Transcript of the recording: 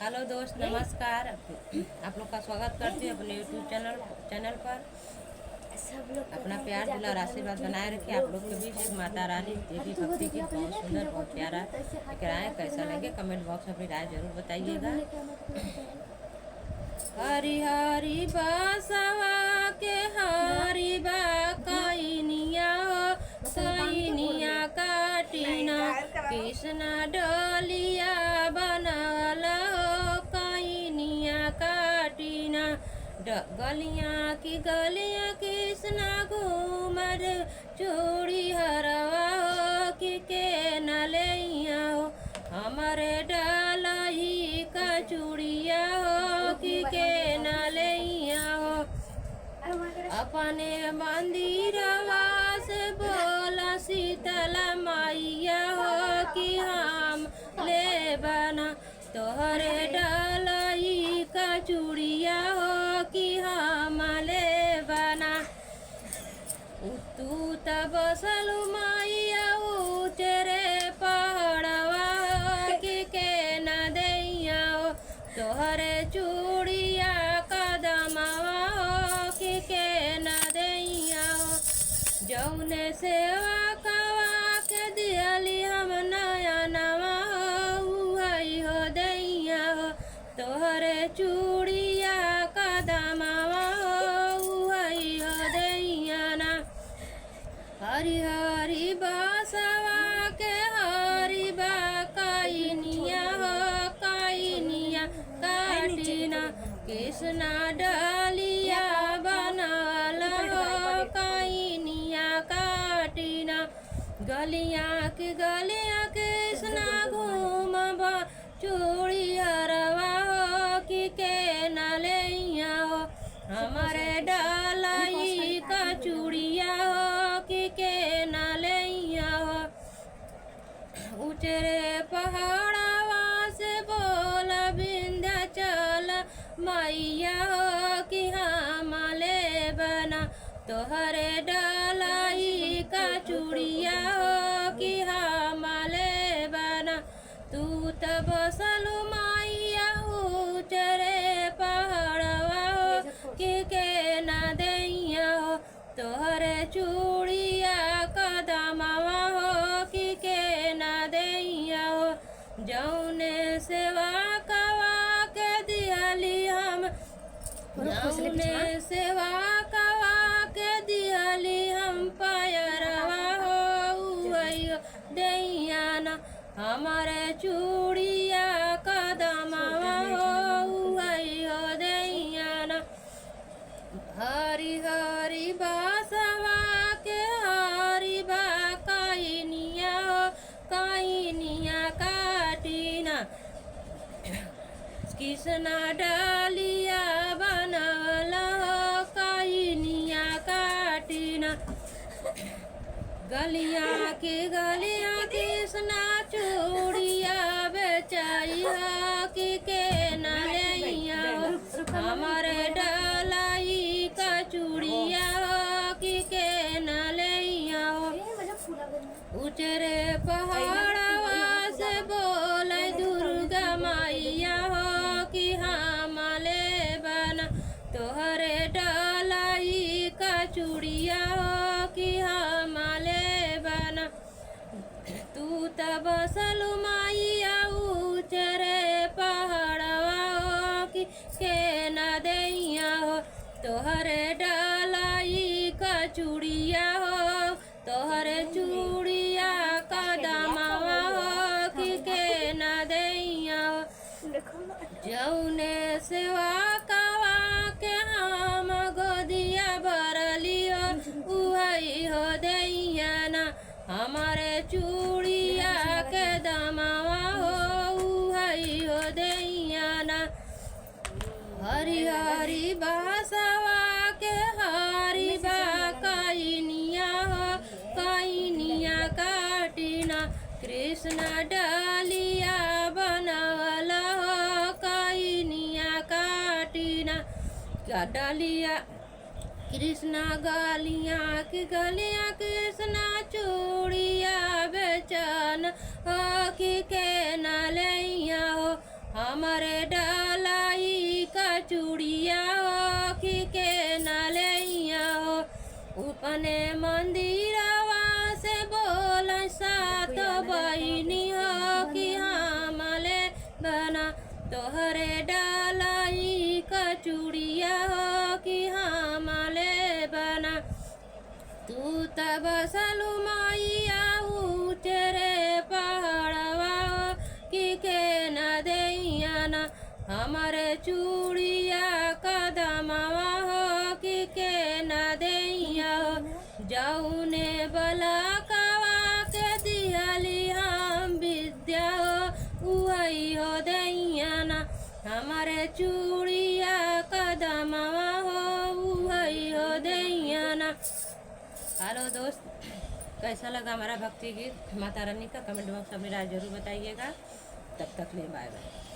Hello दोस्त, नमस्कार। आप लोग का स्वागत करती हूँ अपने यूट्यूब चैनल पर। सब लोग अपना प्यार दुलार आशीर्वाद बनाए रखिए। आप लोग के बीच एक माता रानी देवी भक्ति की बहुत सुंदर, बहुत प्यारा कराए। कैसा लगे कमेंट बॉक्स में अपनी राय जरूर बताइएगा। हरी हरी बासवा के हरी बा कैनिया हो, कैनिया काटिना कृष्ण डलिया बनल हो, कैनिया काटिना गलियाँ की गलियाँ कृष्णा घूमर चूड़ी हरवा हो कि के न लैया हो, हमारे डालही का चूड़िया हो कि के न लैया हो। अपने मंदिरवा से बोला शीतला मैया हो कि हम ले बना तोहरे डालही का चूड़िया हो कि हम ले बना। तू तब बसलु मैया तेरे पहाड़वा हो कि के न दैया हो, तोहरे चूड़िया कदमवा हो कि के न दैया हो। जौने सेवा कवा के दियली हम नया नवा हो, हई हो दैया हो, तोहरे चूड़िया कदमवा हो, हई हो दैया ना। हरी हरी बासवा के हरी बा कैनिया हो, कैनिया काटिना कृष्णा डलिया बनल हो, कैनिया काटिना गलियाँ की गलियाँ कृष्णा घूमब चूड़ी हरवा हो कि के न लैया हो, हमारे डालाई का चूड़िया हो कि के न लैया हो। उचरे पहाड़वा से बोला विंध्याचल मैया हो कि हम ले बना तोहरे डालाई का चूड़िया हो कि हम ले बना। तू तब बसलु मैया उचरे पहाड़वा हो कि के न दैया हो, तोहरे चूड़िया कदमवा हो कि के न दैया हो। जौने सेवा कवा के दियली हम, जौने सेवा कवा के दियली हम पायरवा हो, वही दैया ना हमारे चूड़िया कदमवा हो, वही हो दैया ना। हरी हरी बासवा के हरी बा कैनिया हो, कैनिया काटिना कृष्णा डालिया बनल हो, कैनिया काटिना गलियाँ की गलियाँ कृष्णा चूड़िया बेचाई हो कि के न लैया हो, हमारे डालाई का चूड़िया हो कि के न लैया हो। उचरे पहाड़वा से बोले दुर्गा मैया हो कि हम ले बना तोहरे डालाई का चूड़िया हो कि हम ले बना। तू तब बसलु मैया उचरे पहाड़वा हो कि के न दैया हो, तोहरे डालाई का चूड़िया हो, तोहरे चूड़िया कदमवा हो कि के न दैया हो। जौने सेवा कवा के हम गोदिया भरली हो, उहई हो दैया ना हमारे चूड़िया के दमवा हो, उहई हो दैया ना। हरी हरी बासवा के हरी बा कैनिया हो, कैनिया काटिना कृष्ण डालिया बनल हो, कैनिया काटिना डालिया कृष्णा गलियाँ की गलियाँ कृष्णा चूड़िया बेचन हो कि के न लैया हो, हम हमारे डलाई का चूड़िया हो कि के नलैया हो उपने मंदिरवा से बोल सात बहिनी हो कि हमले बना तोहरे डलाई का चूड़िया हो कि हमले बना तू तब सलू मैया तेरे पहाड़वा कि के न दैया न हमारे चूड़िया कदमवा हो कि के न दैया हो जौने बलकवा के दिहली हम विद्या हो उहई हो दैया न हमारे चूड़िया कदमवा हो उहई हो दैया न। हेलो दोस्त, कैसा लगा हमारा भक्ति गीत माता रानी का? कमेंट बॉक्स में राय जरूर बताइएगा। तब तक ले बाय बाय।